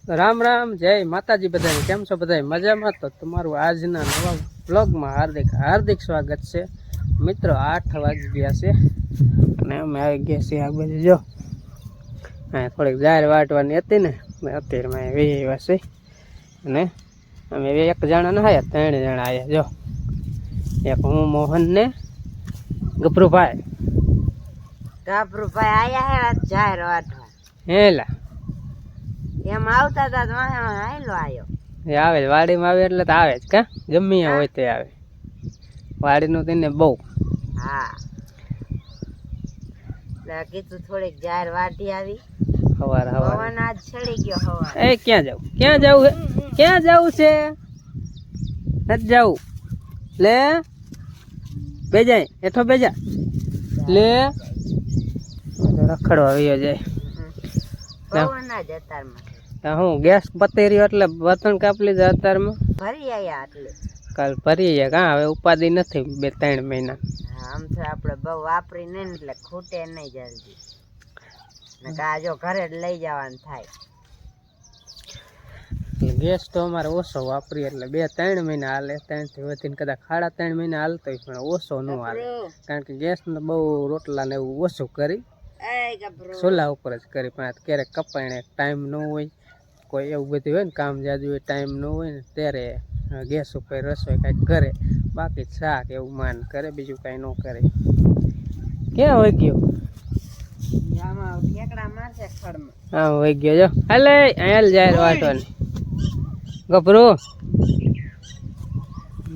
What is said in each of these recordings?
રામ રામ, જય માતાજી બધાને. કેમ છો બધા? મજામાં? તો તમારું આજના નવા બ્લોગમાં હાર્દિક હાર્દિક સ્વાગત છે. મિત્રો 8 વાગી ગયા છે અને અમે આવી ગયા છીએ આ બાજુ. જો થોડીક જાહેર વાટવાની હતી ને, અત્યારે અમે આવ્યા છે અને અમે એક જણા ના આવ્યા, 3 જણા આવ્યા. જો એક હું, મોહન ને ગભરુભાઈ આયા હે જાહેર વાટવા. હેલા એમ આવતા હતા તો હાલો આવ્યો. એ આવે જ, વાડીમાં આવે એટલે તો આવે જ. કા ગમે હોય તે આવે, વાડીનું તેને બહુ. હા, એટલે કીધું થોડીક જાહેર વાટી આવી. સવાર પવન આજ ચડી ગયો હવાર. એ ક્યાં જવું? ક્યાં જવું છે? ક્યાં જવું છે? નથી જવું. લે બેજાય એઠો બેજા. લે રખડવા આવ્યો જાય. પવન આજ અતારમાં હું ગેસ પતી રહ્યો એટલે બતન કાપી લીધા અત્યારમાં. ભરી આયા એટલે કાલ ભરી ગયા. કાં હવે ઉપાધિ નથી 2-3 મહિના. આમ તો આપડે બહુ વાપરી નહીં એટલે ખૂટે નહીં જલ્દી. આ જો ઘરે જ લઈ જવાનું થાય. ગેસ તો અમારે ઓછો વાપરીએ એટલે 2-3 મહિના હાલે. 3 થી વધીને કદાચ 3.5 મહિના હાલતો હોય, પણ ઓછો ન હાલે. કારણ કે ગેસ ને બહુ રોટલા ને એવું ઓછું કરી, સોલા ઉપર જ કરી. પણ ક્યારેક કપાઈને ટાઈમ ન હોય, કોઈ એવું બધું હોય ને કામ જાજુ હોય, ટાઈમ ન હોય ને ત્યારે ગેસ ઉપર રસોઈ કાંઈક કરે. બાકી શાક એવું માન કરે, બીજું કાંઈ ન કરે. ક્યાં હોય ગયો? આમાં ઠેકડા મારશે ખડમાં. હા હોય ગયો. જો હાલે અહીંયા જાહેર વાટવાની. ગભરો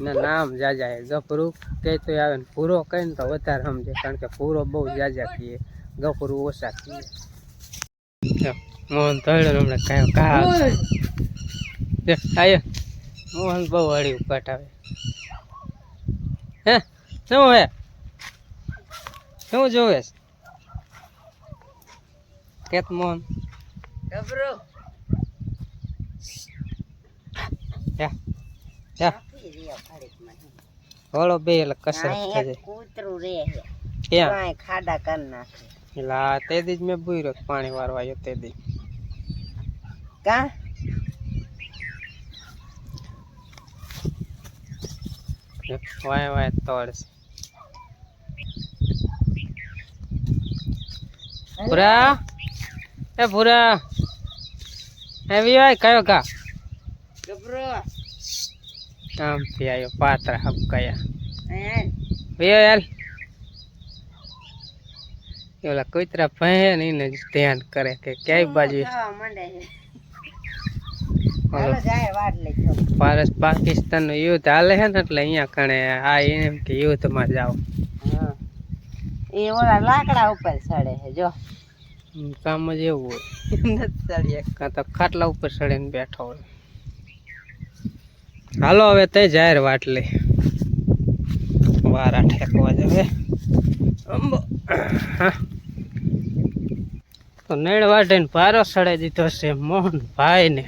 ના નામ જાજા હે. ગભરું કે તો આવે ને પૂરો કઈ ને તો વધારે સમજે, કારણ કે પૂરો બહુ જાજા કીએ, ગભરું ઓછા કીએ. મોહન તળ્યો હમણાં કાંઈ કા આયો. મોહન બહુ હળી કાઢાવે. હે શું હે? શું જોવે કેત મોહન? ગભરો હોળો બે એટલે કસરત થઈ જાય. કૂતરું રે હે ક્યાં ખાડા કર નાખે. એટલે તે દી જ મેં બુર્યો પાણી વારવા આવ્યો તે દી. કા વાય વાય તોડશે. ભૂરા એ ભૂરા એવી હોય કયો કા? ગભરો આમથી આવ્યો પાત્રા હબ કયા હે યાર. ઓલા કૂતરા ભય ને એને જ ધ્યાન કરે કે ક્યાંય બાજુ. ભારત પાકિસ્તાન નું યુદ્ધ હાલે છે ને, એટલે અહીંયા કણે આ એમ કે યુદ્ધમાં જાવ. એ ઓલા લાકડા ઉપર ચડે છે. જો કામ જ એવું હોય, કાં તો ખાટલા ઉપર ચડીને બેઠો હોય. હાલો હવે તે જાહેર વાટ લે, વારા ઠેકવા જવે. અંબો હા તો નેણ વાટીને પારો સડાઈ દીધો છે મોહન ભાઈ ને.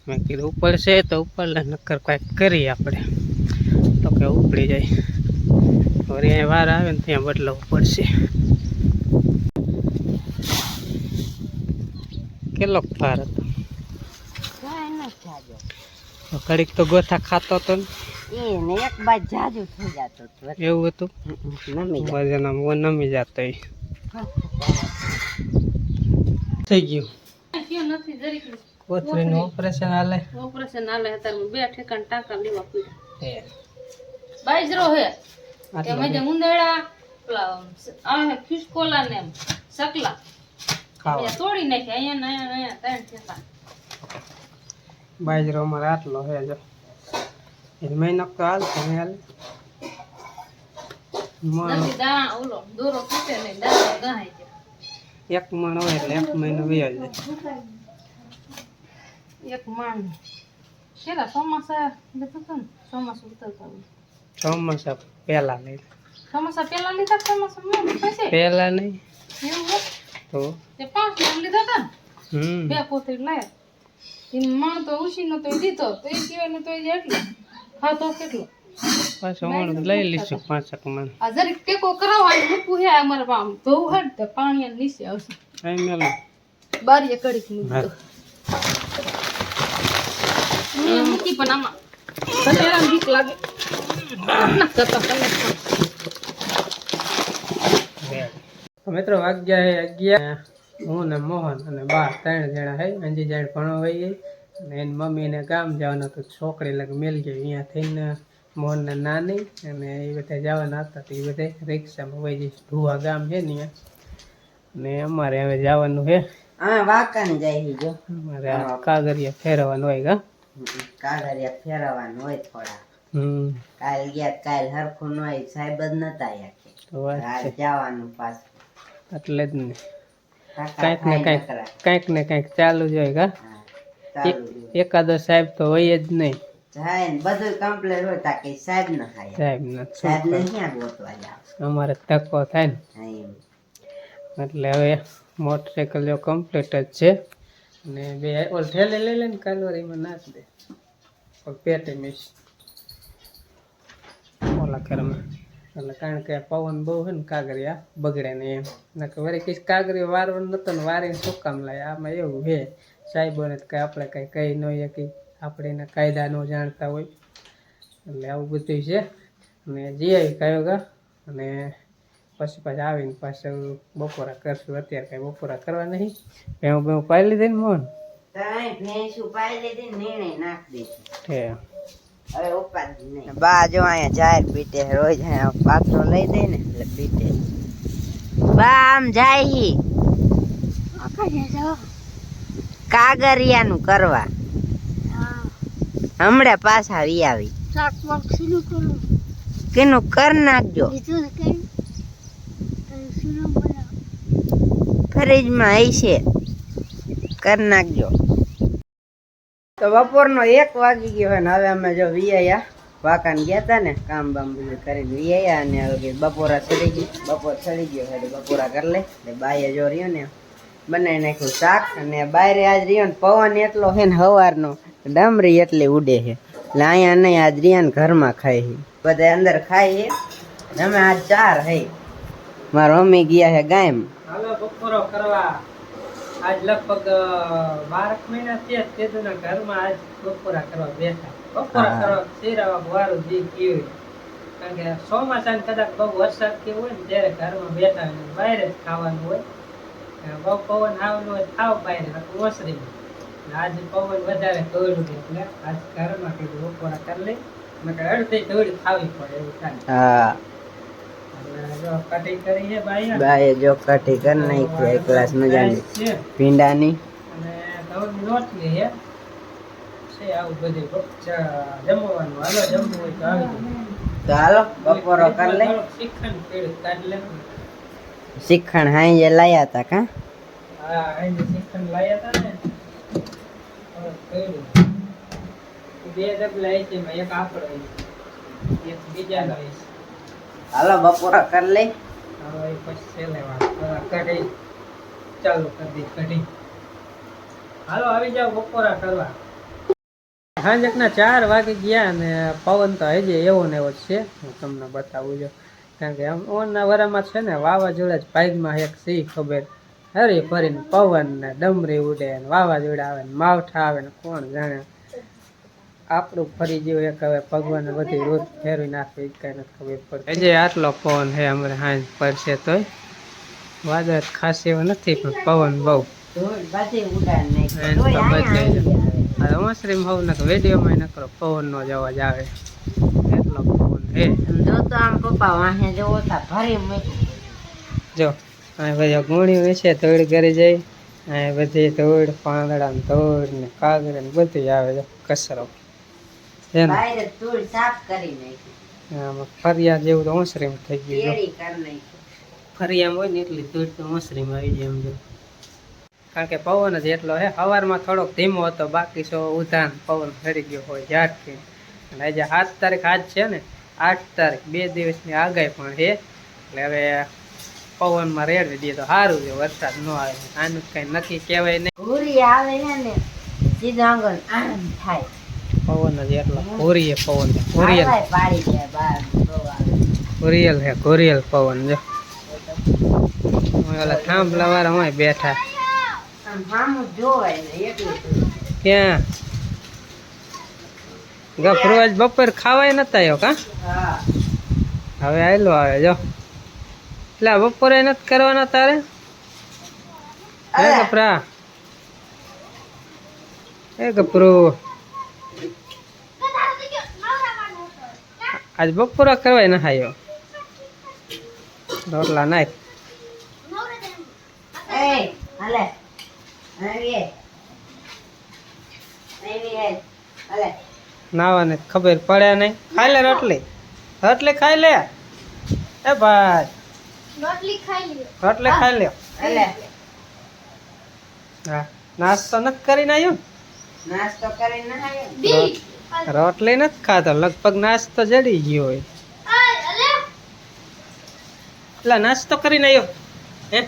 મેં કીધું ઉપર છે તો ઉપર નક્કર કાંઈક કરીએ આપણે, તો કે ઉપડી જાય. વળી અહીંયા વાર આવે ને ત્યાં બદલાવવું પડશે. કેટલો ફાર હતો? ઘડીક તો ગોથા ખાતો હતો ને, એને એક બાજ જાજુ થઈ જતો. એવું હતું. નમી જતો થઈ ગયું. કોથળીનું ઓપરેશન હાલે. ઓપરેશન હાલે અત્યારે 2 ઠેકાણ ટાંકા લેવા પડ્યા. બાજરો હે એમાં જે ઉંદેડા પેલા આવે ખિસકોલા ને સકલા તોડી નાખ્યા. અહીંયા 3 ઠેકાણ. બાજરો અમારે આટલો હે. જો એ મહિનો તો હાલ તમે હાલ નથી દા ઓલો દોરો તૂટે નહીં, દાણા ગહાય છે. 1 મણ હોય એટલે 1 મહિનો વયો જાય. 1 મણ શેરા ચોમાસા લીધું હતું ને, ચોમાસું ઉતરતા ચોમાસા પહેલા લઈ. ચોમાસા પેલા લીધા? ચોમાસા પછી પહેલા નહીં એવું તો તે 5 મણ લીધા હતા ને. 2 પોતે લાયા. મણ તો ઉછીનો તો દીધો તો એ સિવાયનો તો એટલો ખાતો કેટલો પાછો મણ લઈ લઈશું 5 મણ. આ જરીક ટેકો કરાવવા મૂકવું હે અમારે આમ ધોવું હે તો પાણી નીચે આવશે. અહીં મેલો બારીએ કડીક મૂકી દો. નથી પણ આમાં કચેરામાં બીક લાગે ના કરતા તમે મિત્રો વાગ્યા છે 11 હું ને મોહન અને બા 3 જણા હે અંજી જાણ ભણવા વઈ ગઈ અને એની મમ્મીને ગામ જવાનું તો છોકરી લગ મેલ ગઈ અહીંયા થઈને મોહન ને નાની અને એ બધા જવાના હતા તો એ બધા રિક્ષામાં વઈ જઈશ ઢુવા ગામ છે ને ને અમારે હવે જવાનું છે હા વાકાને જાય જો અમારે આ કાગરિયા ફેરવવાનું હોય ગા કાગરિયા ફેરવવાનું હોય થોડા કાલ ગયા કાલ હરખું ન હોય સાહેબ જ નતા આયા તો વાત આજ જવાનું પાછું એટલે જ ને કંઈક ને કંઈક ચાલુ જ હોય ગા એકાદો સાહેબ તો હોય જ નહીં જાય ને બધું કમ્પ્લીટ હોય તાકે સાહેબ ન થાય સાહેબ ને ક્યાં ગોતવા જાવ અમારે ધક્કો થાય ને હા એમ એટલે હવે મોટરસાઇકલ જો કમ્પ્લીટ જ છે અને બે ઓલ ઠેલે લઈ લે ને કાલવરીમાં નાખ દે પેટે મિસ ઓલા ઘરમાં એટલે કારણ કે પવન બહુ છે ને કાગરિયા બગડે ને એમ નકર વળી કઈ કાગરિયો વારવાનું નતો ને વારીને શું કામ લાય આમાં એવું છે સાહેબોને કઈ આપણે કઈ કહી ન શકીએ આપણે એના કાયદા ન જાણતા હોય એટલે આવું બધું છે અને જઈ કયો ગા અને પછી પાછા આવીને પાછું બપોરા કરશું અત્યારે કઈ બપોરા કરવા નહીં ભેવું ભેવું પાઈ લીધી ને મોહન ભેંસું પાઈ લીધી નિર્ણય નાખ દીધી હે હવે ઉપાધિ નહીં બા જો અહીંયા જાય પીટે રોજ અહીંયા પાથરો લઈ દે ને એટલે પીટે બા આમ જાય કાગરિયાનું કરવા હમણાં પાછા આવી આવી કેનું કર નાખજો ફ્રીજમાં હશે કર નાખજો તો બપોરનો 1 વાગી ગયો હોય ને હવે અમે જો વીઆયા વાકાને ગયા હતા ને કામ બામ બધું કરીને વીઆયા અને હવે બપોરા ચડી ગઈ બપોર ચડી ગયો એટલે બપોરા કરી લે એટલે બાએ જો રહ્યો ને બનાવી નાખ્યું શાક અને બાયરે આજ રહ્યો ને પવન એટલો છે ને સવારનો ડમરી એટલી ઉડે છે એટલે અહીંયા નહીં આજ રિયાન ઘરમાં ખાય છે બધા અંદર ખાય છે અમે આજ 4 હે મારા મમ્મી ગયા છે ગામ હાલો બપોરો કરવા આજ લગભગ 12 મહિના થયા તેના ઘરમાં આજ બપોરા કરવા બેઠા બપોરા કરવા શેરાવા વારું જી ગયું કારણ કે ચોમાસાને કદાચ બહુ વરસાદ કે હોય ને ત્યારે ઘરમાં બેઠા હોય બહાર જ ખાવાનું હોય બહુ પવન આવવાનું હોય ખાવ બહાર ઓસરીમાં આજે પવન વધારે દોડ્યું એટલે આજ ઘરમાં કીધું બપોરા કરી લઈ નકર અડધી દોડી ખાવી પડે એવું થાય હા જો કટિંગ કરી છે ભાઈ બાએ જો કટી કરી નાખી એક ગ્લાસ મજાની ભીંડાની અને ઘઉંની રોટલી છે આવું બધું જમવાનું હાલો જમવું હોય તો આવી તો હાલો બપોરો કરી લે શીખણ પેડ કાઢ લે શીખણ હાઈ લાયા હતા કા હા અહીં શીખણ લાયા હતા ને પેડ બે ડબલા છે એમાં એક આપણો એક બીજા નો હાલો બપોરો કરી લે હવે પછી લેવા કઢી ચાલુ કરી દી કઢી હાલો આવી જાવ બપોરા કરવા સાંજના 4 વાગી ગયા ને પવન તો હજી એવો ને એવો જ છે હું તમને બતાવું છું કારણ કે ઓના વરામાં છે ને વાવાઝોડા જ ભાગમાં એક સી ખબર હરી ફરીને પવન ને ડમરી ઉડે ને વાવાઝોડા આવે ને માવઠા આવે ને કોણ જાણે આપણું ફરી જેવું એક હવે ભગવાન બધી રોજ ફેરવી નાખે કઈ નથી ખબર પડતી હજી આટલો પવન છે અમારે હાંજ પડશે તોય વાદળ ખાસ એવો નથી પણ પવન બહુ મસરીમ હોવ ને વિડીયોમાં ન કરો પવન નો જ અવાજ આવે એટલો પવન હે જો તો આમ પપ્પા વાહે જોવો તા ભરી મૂકી જો આ બધા ગુણી વિશે ધોળ કરી જાય આ બધી ધોળ પાંદડા ને ધોળ ને કાગર ને બધું આવે છે કચરો બહાર ધૂળ સાફ કરી નાખી આમાં ફરિયા જેવું તો ઓસરીમ થઈ ગયું કેરી કરી નાખી ફરિયામાં હોય ને એટલી ધૂળ તો ઓસરીમાં આવી જાય એમ જો કારણ કે પવન જ એટલો હે સવારમાં થોડોક ધીમો હતો બાકી સો ઉધાન પવન ફરી ગયો હોય ઝાટથી અને આજે 7 તારીખ આજ છે ને 8 તારીખ 2 દિવસની આગાહી પણ છે એટલે હવે પવનમાં રેડવી દઈએ તો સારું છે વરસાદ ન આવે આનું કઈ નક્કી કહેવાય નહીં ઘૂરી આવે ને સીધા આંગણ આમ થાય પવન જ એટલો ઘોરીએ પવન ઘોરિયલ પાડી જાય બહાર ઘોરિયલ હે ઘોરિયલ પવન જો ઓલા થાંભલા વાળા હોય બેઠા આમ જોવાય ને એટલું ક્યાં ગફરો આજ બપોર ખાવાય નતા આવ્યો કા હા હવે આયલો આવે જો એટલે આ બપોરે નથી કરવાના તારે હે ગફરા એ ગફરો આજ બપોરા કરવાય ના આવ્યો રોટલા નાખ એ હાલે આવી હાલે નાવાને ખબર પડે નહીં ખાઈ લે રોટલી રોટલી ખાઈ લે એ ભાઈ રોટલી ખાઈ લે હાલે હા નાસ્તો નથી કરીને આવ્યો નાસ્તો કરીને ના આવ્યો રોટલી નથી ખાતો લગભગ નાસ્તો જડી ગયો હોય એટલે નાસ્તો કરીને આવ્યો હે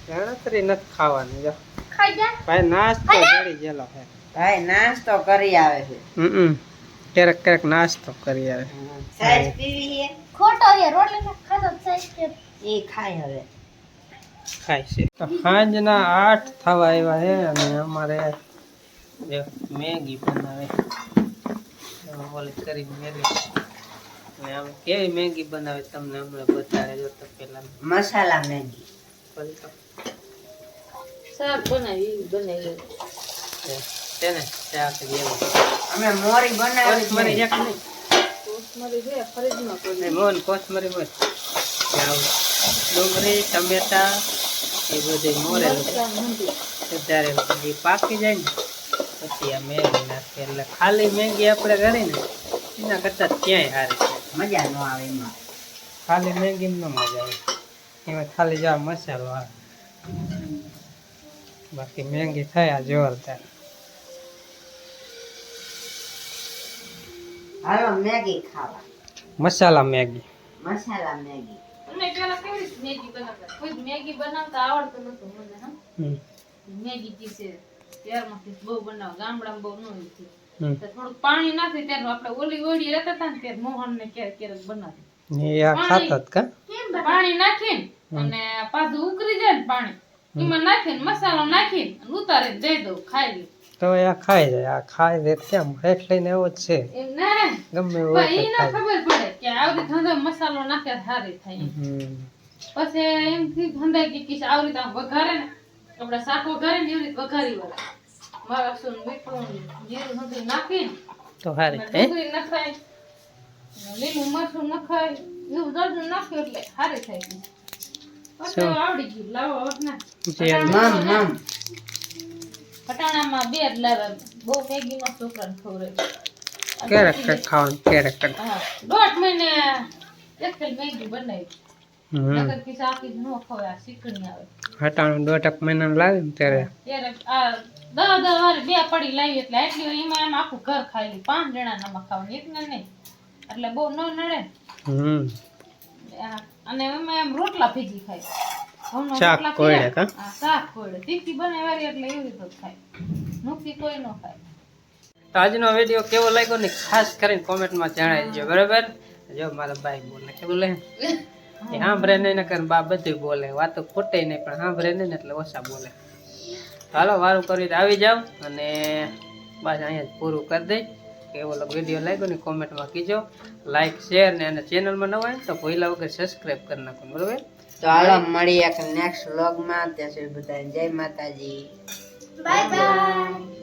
ગણતરી નથી ખાવાની જો ભાઈ નાસ્તો જડી ગયેલો હે ભાઈ નાસ્તો કરી આવે છે ક્યારેક ક્યારેક નાસ્તો કરી આવે સાઈઝ પીવી છે એ ખાય હવે ખાય છે તો સાંજના 8 થવા આવ્યા છે અને અમારે જો મેગી બનાવે ઓલી કરી મેગી અને આમ કેવી મેગી બનાવે તમને હમણાં બતાડે જો તો પેલા મસાલા મેગી શાક બનાવી તેને શાક જેવું અમે મોરી બનાવી કોથમરી એક નહીં કોથમરી છે ફ્રીજમાં કોઈ નહીં મોન કોથમરી મોન ડુંગળી ટમેટા એ બધું મોરેલું ત્યારે એ પાકી જાય ને પછી આ મેગી નાખીએ એટલે ખાલી મેગી આપણે કરી ને એના કરતાં ક્યાંય હારી મજા ન આવે એમાં ખાલી મેગી ન મજા આવે એમાં ખાલી જવા મસાલો આવે બાકી મેગી થયા જોરદાર હાલો મેગી ખાવા મસાલા મેગી મસાલા મેગી તમને પેલા કેવી રીતે મેગી બનાવતા કોઈ મેગી બનાવતા આવડતું નતું મને હા મેગી જી છે ત્યારમાંથી બહુ બનાવ ગામડામાં બહુ ન હોય તો થોડુંક પાણી નાખી ત્યારે આપણે ઓલી ઓળી રહેતા હતા ને ત્યારે મોહન ને ક્યારેક બનાવી એ આ ખાતા જ કા પાણી નાખીને અને પાછું ઉકળી જાય ને પાણી એમાં નાખીને મસાલો નાખીને અને ઉતારીને દઈ દઉં ખાઈ લે તો આ ખાઈ જાય આ ખાઈ દે કેમ હેઠ લઈને એવો જ છે એમ ના ગમે એવું પણ ઈ ના ખબર પડે કે આવી ધંધો મસાલો નાખે સારી થાય એમ. પછી એમ થી ધંધા કે કિસ આવી રીતે આમ વઘારે ને આપણે શાક વઘારે ને એવી રીતે વઘારી વાળા મરચું મીઠું જીરું બધું નાખીને તો સારી થાય ડુંગળી નખાય લીલું મરચું નખાય એવું બધું નાખ્યું એટલે સારી થાય પછી આવડી ગયું લાવો ના મમ ફટાણામાં બે જ લાવે બહુ મેગી નો છોકરાને ખવડાવે ક્યારેક ક્યારેક ખાવાનું ક્યારેક ક્યારેક હા 1.5 મહિને એક મેગી બનાવી નકર કે સાકી નો ખવાય શીકણી આવે હટાણું 1.5 મહિના લાગે ને ત્યારે ત્યારે આ 10 વાર બે પડી લાવી એટલે એટલી એમાં એમ આખું ઘર ખાઈ લે 5 જણા નમક ખાવાનું એકને નહીં એટલે બહુ ન નડે અને એમાં એમ રોટલા ભેજી ખાય શાક કોયડે કા શાક કોયડે તીખી બનાવી એટલે એવી રીતે ખાય નુકી કોઈ નો ખાય તો આજનો વિડીયો કેવો લાગ્યો ને ખાસ કરીને કોમેન્ટમાં જણાવી દેજો બરાબર જો મારા ભાઈ બોલે કે બોલે એ સાંભળે નહીં ને કરે બા બધું બોલે વાતો ખોટે નહીં પણ સાંભળે નહીં ને એટલે ઓછા બોલે હાલો વારું કરી આવી જાવ અને બસ અહીંયા જ પૂરું કરી દઈ કેવો વિડીયો લાગ્યો ને કોમેન્ટમાં કીજો લાઈક શેર ને અને ચેનલમાં નવા હોય તો પહેલા વગર સબસ્ક્રાઈબ કરી નાખો બરાબર તો હાલો મળીએ એક નેક્સ્ટ વ્લોગમાં ત્યાં સુધી બધા જય માતાજી બાય બાય